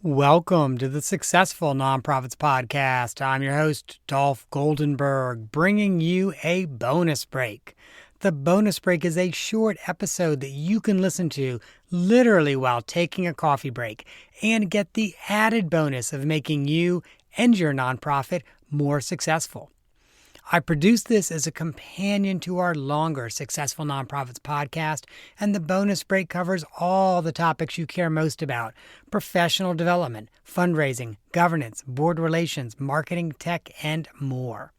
Welcome to the Successful Nonprofits Podcast. I'm your host, Dolph Goldenberg, bringing you a bonus break. The bonus break is a short episode that you can listen to literally while taking a coffee break and get the added bonus of making you and your nonprofit more successful. I produce this as a companion to our longer Successful Nonprofits podcast, and the bonus break covers all the topics you care most about: professional development, fundraising, governance, board relations, marketing, tech, and more.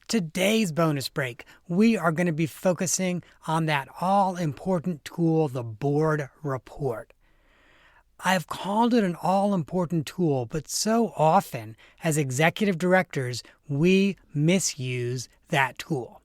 Today's bonus break, we are going to be focusing on that all-important tool, the board report. I have called it an all-important tool, but so often as executive directors, we misuse that tool.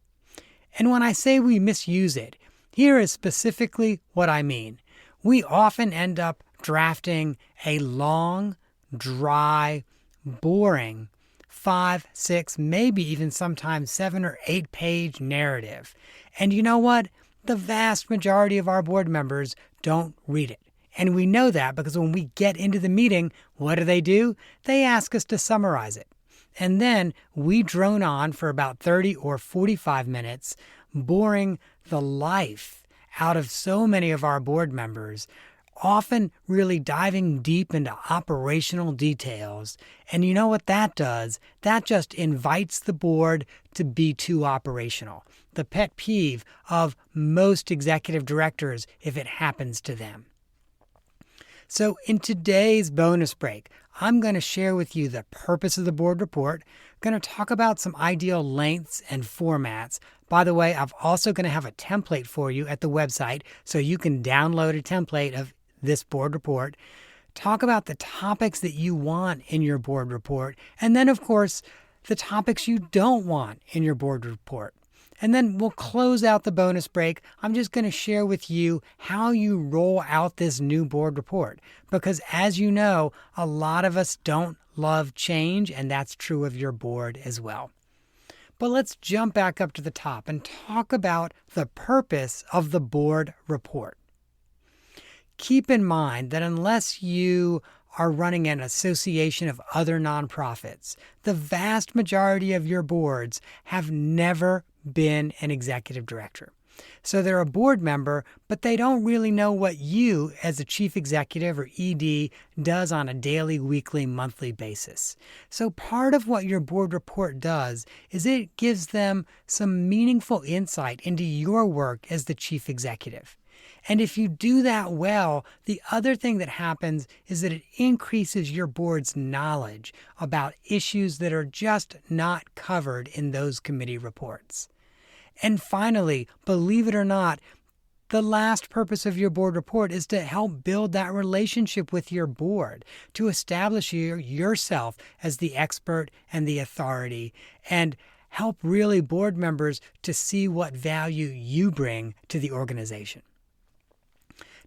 And when I say we misuse it, here is specifically what I mean. We often end up drafting a long, dry, boring 5, 6, maybe even sometimes 7 or 8 page narrative. And you know what? The vast majority of our board members don't read it. And we know that because when we get into the meeting, what do? They ask us to summarize it. And then we drone on for about 30 or 45 minutes, boring the life out of so many of our board members, often really diving deep into operational details. And you know what that does? That just invites the board to be too operational. The pet peeve of most executive directors if it happens to them. So in today's bonus break, I'm going to share with you the purpose of the board report. I'm going to talk about some ideal lengths and formats. By the way, I'm also going to have a template for you at the website so you can download a template of this board report. Talk about the topics that you want in your board report, and then, of course, the topics you don't want in your board report. And then we'll close out the bonus break. I'm just going to share with you how you roll out this new board report. Because as you know, a lot of us don't love change, and that's true of your board as well. But let's jump back up to the top and talk about the purpose of the board report. Keep in mind that unless you are running an association of other nonprofits, the vast majority of your boards have never been an executive director. So they're a board member, but they don't really know what you as a chief executive or ED does on a daily, weekly, monthly basis. So part of what your board report does is it gives them some meaningful insight into your work as the chief executive. And if you do that well, the other thing that happens is that it increases your board's knowledge about issues that are just not covered in those committee reports. And finally, believe it or not, the last purpose of your board report is to help build that relationship with your board, to establish yourself as the expert and the authority, and help really board members to see what value you bring to the organization.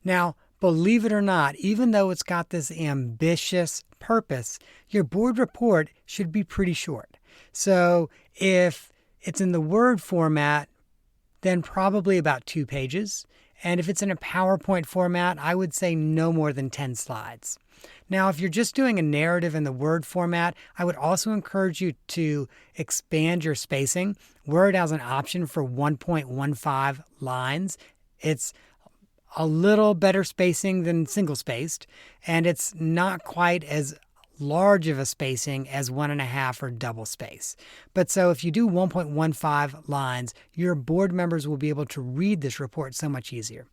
Now, believe it or not, even though it's got this ambitious purpose, your board report should be pretty short. So if it's in the Word format, then probably about 2 pages. And if it's in a PowerPoint format, I would say no more than 10 slides. Now, if you're just doing a narrative in the Word format, I would also encourage you to expand your spacing. Word has an option for 1.15 lines. It's a little better spacing than single-spaced, and it's not quite as large of a spacing as 1.5 or double space. But so if you do 1.15 lines, your board members will be able to read this report so much easier.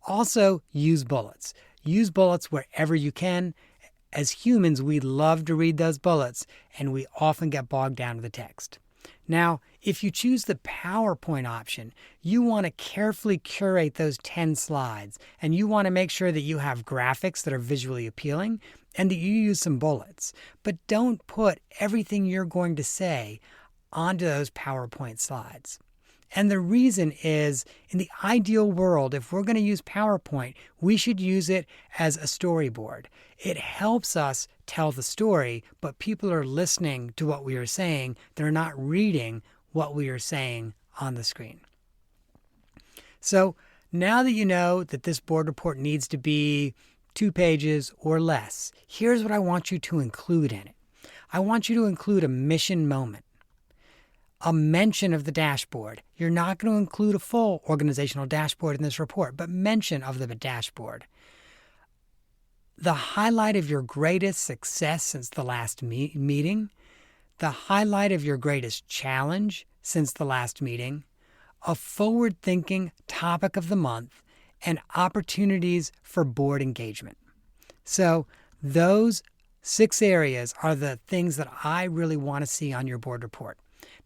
Also, use bullets. Use bullets wherever you can. As humans, we love to read those bullets, and we often get bogged down with the text. Now, if you choose the PowerPoint option, you want to carefully curate those 10 slides, and you want to make sure that you have graphics that are visually appealing and that you use some bullets. But don't put everything you're going to say onto those PowerPoint slides. And the reason is, in the ideal world, if we're going to use PowerPoint, we should use it as a storyboard. It helps us tell the story, but people are listening to what we are saying. They're not reading what we are saying on the screen. So now that you know that this board report needs to be 2 pages or less, here's what I want you to include in it. I want you to include a mission moment, a mention of the dashboard. You're not going to include a full organizational dashboard in this report, but mention of the dashboard. The highlight of your greatest success since the last meeting, the highlight of your greatest challenge since the last meeting, a forward-thinking topic of the month, and opportunities for board engagement. So those 6 areas are the things that I really want to see on your board report.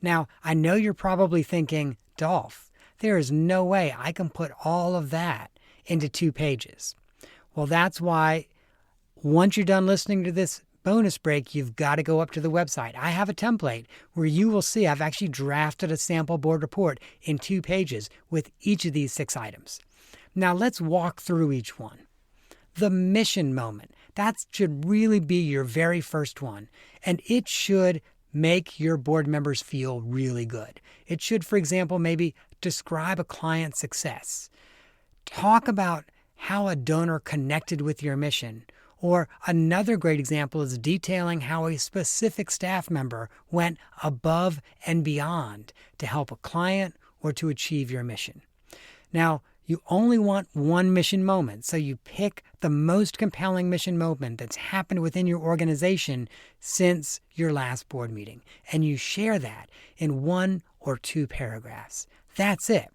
Now, I know you're probably thinking, Dolph, there is no way I can put all of that into 2 pages. Well, that's why once you're done listening to this bonus break, you've got to go up to the website. I have a template where you will see I've actually drafted a sample board report in 2 pages with each of these 6 items. Now let's walk through each one. The mission moment, that should really be your very first one, and it should make your board members feel really good. It should, for example, maybe describe a client's success. Talk about how a donor connected with your mission. Or another great example is detailing how a specific staff member went above and beyond to help a client or to achieve your mission. Now, you only want one mission moment, so you pick the most compelling mission moment that's happened within your organization since your last board meeting, and you share that in 1 or 2 paragraphs. That's it.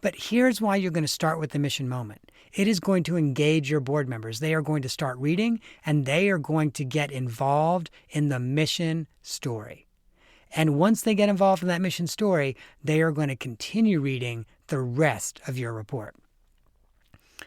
But here's why you're going to start with the mission moment. It is going to engage your board members. They are going to start reading, and they are going to get involved in the mission story. And once they get involved in that mission story, they are going to continue reading the rest of your report.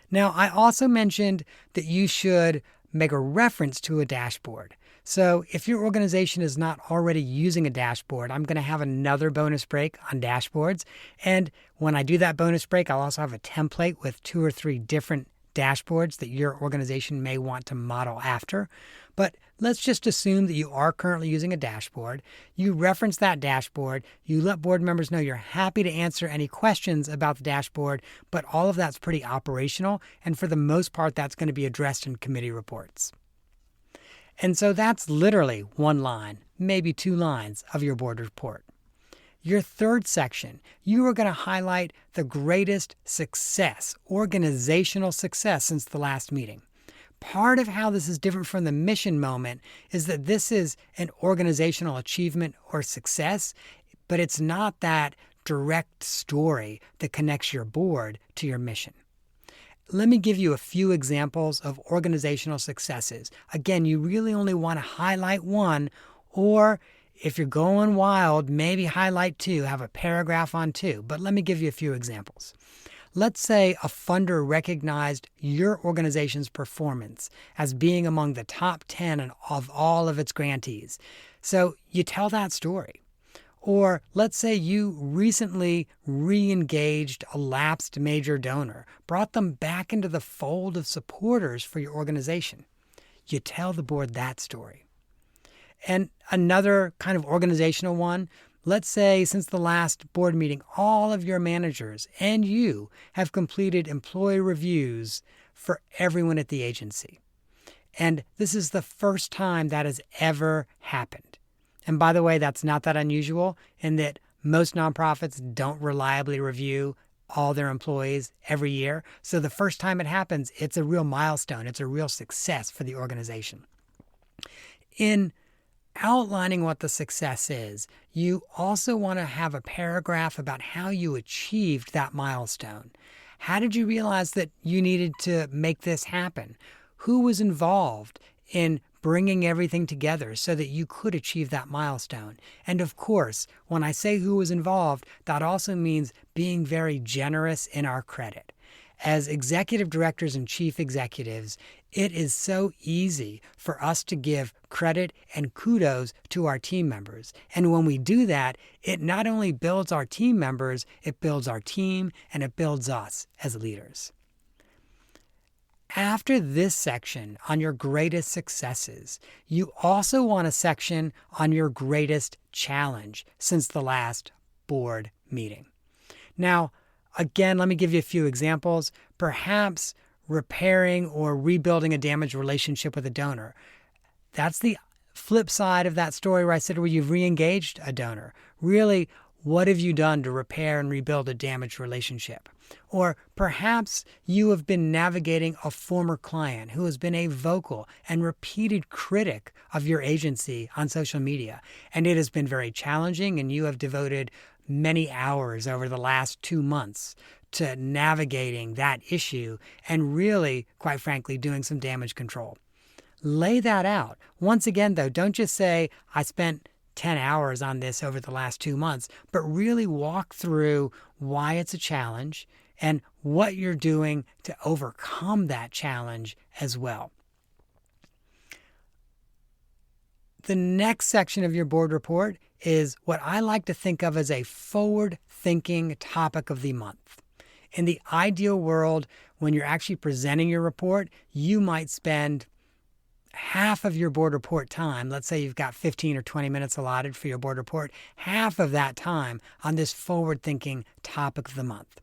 Now, I also mentioned that you should make a reference to a dashboard. So if your organization is not already using a dashboard, I'm going to have another bonus break on dashboards. And when I do that bonus break, I'll also have a template with 2 or 3 different dashboards that your organization may want to model after. But let's just assume that you are currently using a dashboard. You reference that dashboard. You let board members know you're happy to answer any questions about the dashboard, but all of that's pretty operational. And for the most part, that's going to be addressed in committee reports. And so that's literally 1 line, maybe 2 lines of your board report. Your third section, you are going to highlight the greatest success, organizational success since the last meeting. Part of how this is different from the mission moment is that this is an organizational achievement or success, but it's not that direct story that connects your board to your mission. Let me give you a few examples of organizational successes. Again, you really only want to highlight 1, or if you're going wild, maybe highlight 2, have a paragraph on 2. But let me give you a few examples. Let's say a funder recognized your organization's performance as being among the top 10 of all of its grantees. So you tell that story. Or let's say you recently re-engaged a lapsed major donor, brought them back into the fold of supporters for your organization. You tell the board that story. And another kind of organizational one, let's say since the last board meeting, all of your managers and you have completed employee reviews for everyone at the agency. And this is the first time that has ever happened. And by the way, that's not that unusual in that most nonprofits don't reliably review all their employees every year. So the first time it happens, it's a real milestone. It's a real success for the organization. In outlining what the success is, you also want to have a paragraph about how you achieved that milestone. How did you realize that you needed to make this happen? Who was involved in bringing everything together so that you could achieve that milestone? And of course, when I say who was involved, that also means being very generous in our credit. As executive directors and chief executives, it is so easy for us to give credit and kudos to our team members. And when we do that, it not only builds our team members, it builds our team and it builds us as leaders. After this section on your greatest successes, you also want a section on your greatest challenge since the last board meeting. Now, again, let me give you a few examples. Perhaps repairing or rebuilding a damaged relationship with a donor. That's the flip side of that story where I said where you've re-engaged a donor. Really, what have you done to repair and rebuild a damaged relationship? Or perhaps you have been navigating a former client who has been a vocal and repeated critic of your agency on social media, and it has been very challenging, and you have devoted many hours over the last 2 months to navigating that issue and really, quite frankly, doing some damage control. Lay that out. Once again, though, don't just say, I spent 10 hours on this over the last 2 months, but really walk through why it's a challenge and what you're doing to overcome that challenge as well. The next section of your board report is what I like to think of as a forward-thinking topic of the month. In the ideal world, when you're actually presenting your report, you might spend half of your board report time, let's say you've got 15 or 20 minutes allotted for your board report, half of that time on this forward-thinking topic of the month.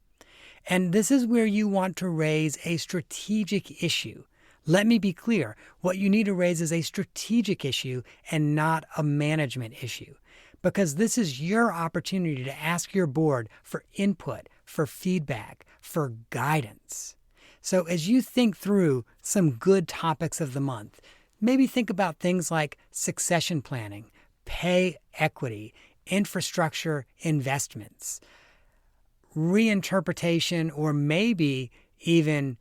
And this is where you want to raise a strategic issue. Let me be clear, what you need to raise is a strategic issue and not a management issue, because this is your opportunity to ask your board for input, for feedback, for guidance. So as you think through some good topics of the month, maybe think about things like succession planning, pay equity, infrastructure investments, reinterpretation, or maybe even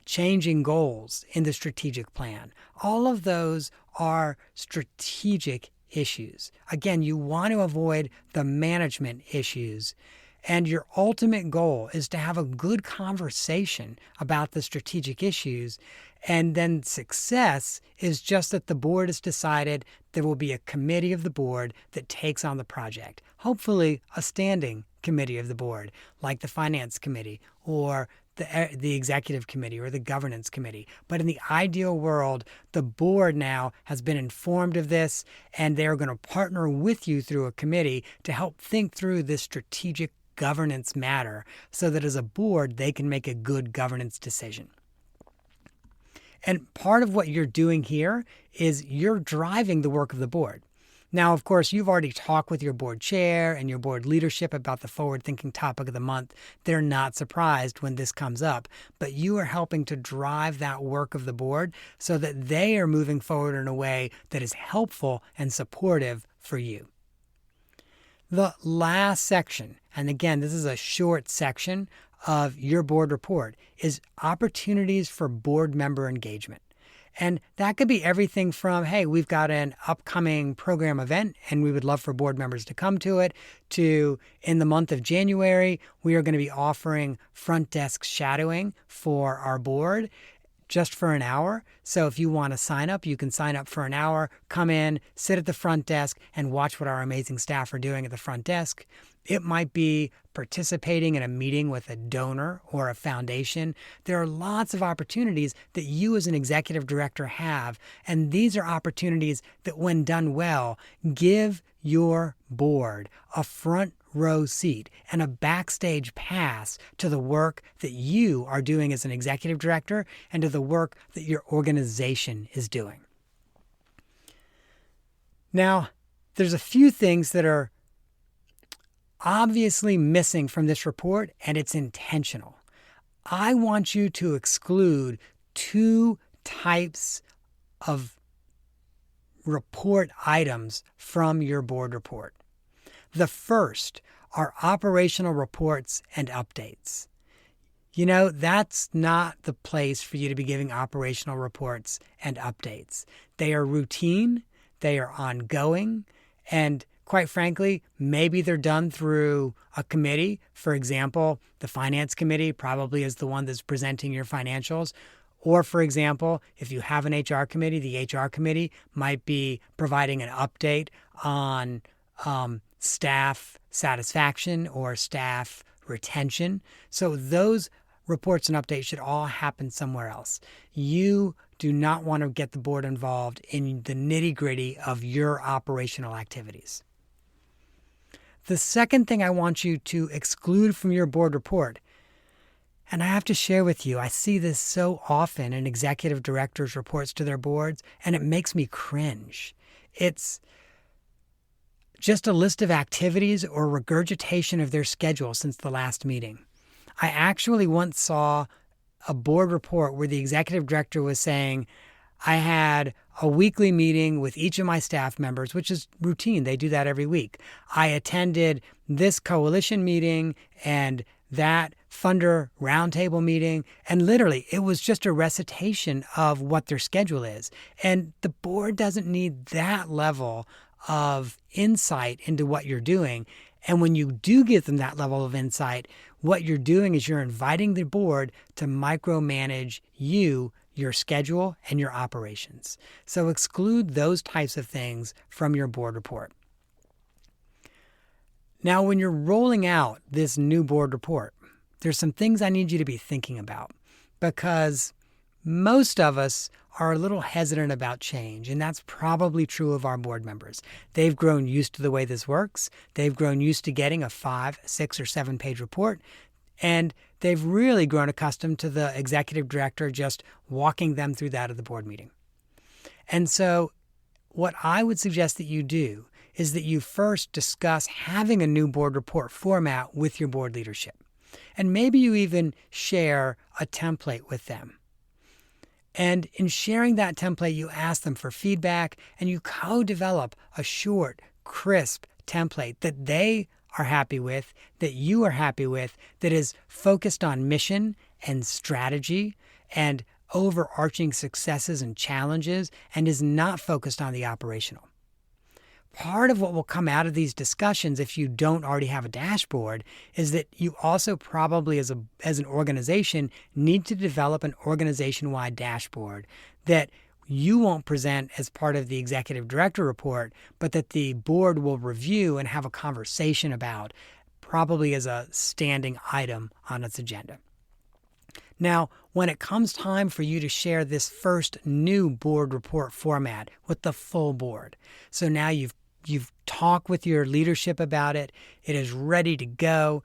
changing goals in the strategic plan. All of those are strategic issues. Again, you want to avoid the management issues. And your ultimate goal is to have a good conversation about the strategic issues. And then success is just that the board has decided there will be a committee of the board that takes on the project. Hopefully a standing committee of the board, like the finance committee or the executive committee or the governance committee. But in the ideal world, the board now has been informed of this, and they're going to partner with you through a committee to help think through this strategic governance matter so that as a board, they can make a good governance decision. And part of what you're doing here is you're driving the work of the board. Now, of course, you've already talked with your board chair and your board leadership about the forward-thinking topic of the month. They're not surprised when this comes up, but you are helping to drive that work of the board so that they are moving forward in a way that is helpful and supportive for you. The last section, and again, this is a short section of your board report, is opportunities for board member engagement. And that could be everything from, hey, we've got an upcoming program event and we would love for board members to come to it, to in the month of January, we are going to be offering front desk shadowing for our board just for an hour. So if you want to sign up, you can sign up for an hour, come in, sit at the front desk, and watch what our amazing staff are doing at the front desk. It might be participating in a meeting with a donor or a foundation. There are lots of opportunities that you as an executive director have, and these are opportunities that, when done well, give your board a front row seat and a backstage pass to the work that you are doing as an executive director and to the work that your organization is doing. Now, there's a few things that are obviously missing from this report, and it's intentional. I want you to exclude 2 types of report items from your board report. The first are operational reports and updates. You know, that's not the place for you to be giving operational reports and updates. They are routine, they are ongoing, and quite frankly, maybe they're done through a committee. For example, the finance committee probably is the one that's presenting your financials. Or, for example, if you have an HR committee, the HR committee might be providing an update on staff satisfaction or staff retention. So those reports and updates should all happen somewhere else. You do not want to get the board involved in the nitty-gritty of your operational activities. The second thing I want you to exclude from your board report And I have to share with you, I see this so often in executive directors' reports to their boards, and it makes me cringe. It's just a list of activities or regurgitation of their schedule since the last meeting. I actually once saw a board report where the executive director was saying, I had a weekly meeting with each of my staff members, which is routine. They do that every week. I attended this coalition meeting and that funder roundtable meeting. And literally, it was just a recitation of what their schedule is. And the board doesn't need that level of insight into what you're doing. And when you do give them that level of insight, what you're doing is you're inviting the board to micromanage you, your schedule, and your operations. So exclude those types of things from your board report. Now, when you're rolling out this new board report, there's some things I need you to be thinking about, because most of us are a little hesitant about change, and that's probably true of our board members. They've grown used to the way this works. They've grown used to getting a 5, 6, or 7-page report, and they've really grown accustomed to the executive director just walking them through that at the board meeting. And so what I would suggest that you do is that you first discuss having a new board report format with your board leadership. And maybe you even share a template with them. And in sharing that template, you ask them for feedback and you co-develop a short, crisp template that they are happy with, that you are happy with, that is focused on mission and strategy and overarching successes and challenges, and is not focused on the operational. Part of what will come out of these discussions, if you don't already have a dashboard, is that you also probably as an organization need to develop an organization-wide dashboard that you won't present as part of the executive director report, but that the board will review and have a conversation about, probably as a standing item on its agenda. Now, when it comes time for you to share this first new board report format with the full board, so now you've talked with your leadership about it, it is ready to go,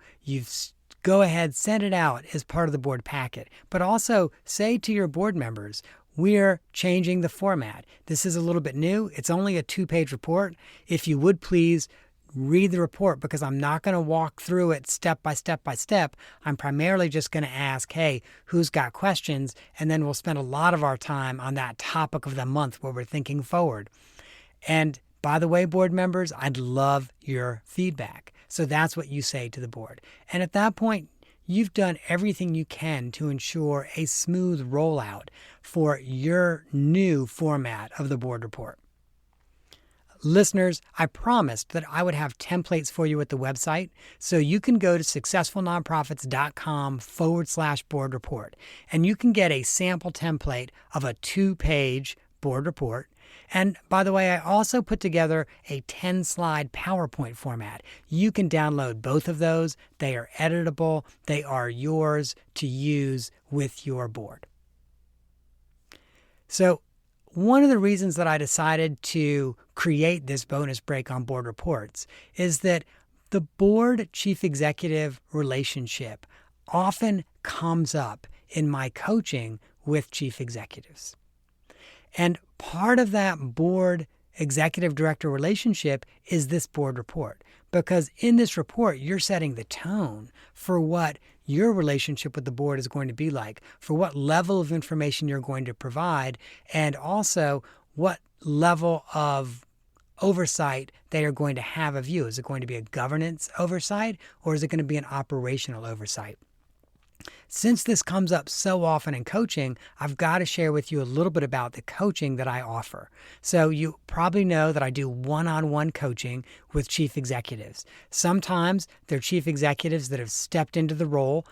go ahead, send it out as part of the board packet, but also say to your board members, we're changing the format. This is a little bit new. It's only a 2-page report. If you would please read the report, because I'm not going to walk through it step by step by step. I'm primarily just going to ask, hey, who's got questions? And then we'll spend a lot of our time on that topic of the month where we're thinking forward. And by the way, board members, I'd love your feedback. So that's what you say to the board. And at that point, you've done everything you can to ensure a smooth rollout for your new format of the board report. Listeners, I promised that I would have templates for you at the website, so you can go to successfulnonprofits.com/board report, and you can get a sample template of a 2-page board report. And by the way, I also put together a 10-slide PowerPoint format. You can download both of those. They are editable. They are yours to use with your board. So one of the reasons that I decided to create this bonus break on board reports is that the board chief executive relationship often comes up in my coaching with chief executives. And part of that board executive director relationship is this board report, because in this report, you're setting the tone for what your relationship with the board is going to be like, for what level of information you're going to provide, and also what level of oversight they are going to have of you. Is it going to be a governance oversight, or is it going to be an operational oversight? Since this comes up so often in coaching, I've got to share with you a little bit about the coaching that I offer. So you probably know that I do one-on-one coaching with chief executives. Sometimes they're chief executives that have stepped into the role.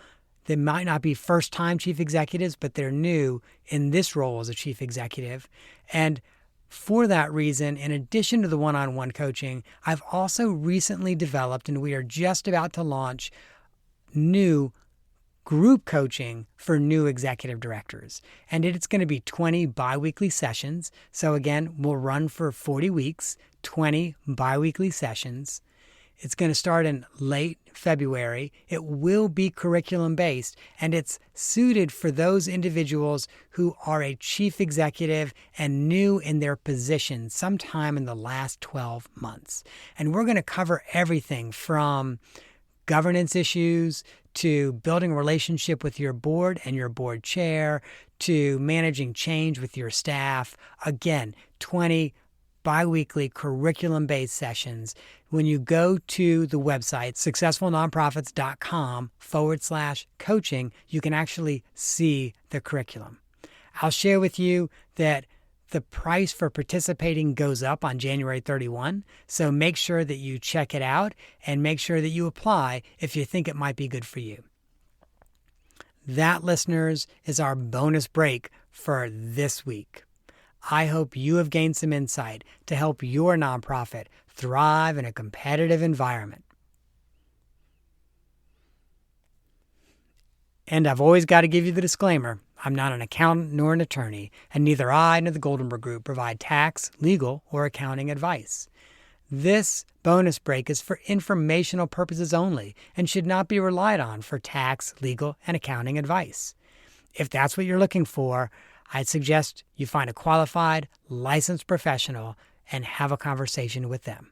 They might not be first-time chief executives, but they're new in this role as a chief executive. And for that reason, in addition to the one-on-one coaching, I've also recently developed, and we are just about to launch, new group coaching for new executive directors. And it's going to be 20 biweekly sessions. So again, we'll run for 40 weeks, 20 biweekly sessions. It's going to start in late February. It will be curriculum-based, and it's suited for those individuals who are a chief executive and new in their position sometime in the last 12 months. And we're going to cover everything from governance issues to building a relationship with your board and your board chair to managing change with your staff. Again, 20 biweekly curriculum-based sessions. When you go to the website, successfulnonprofits.com/coaching, you can actually see the curriculum. I'll share with you that the price for participating goes up on January 31, so make sure that you check it out and make sure that you apply if you think it might be good for you. That, listeners, is our bonus break for this week. I hope you have gained some insight to help your nonprofit thrive in a competitive environment. And I've always got to give you the disclaimer. I'm not an accountant nor an attorney, and neither I nor the Goldenberg Group provide tax, legal, or accounting advice. This bonus break is for informational purposes only and should not be relied on for tax, legal, and accounting advice. If that's what you're looking for, I'd suggest you find a qualified, licensed professional and have a conversation with them.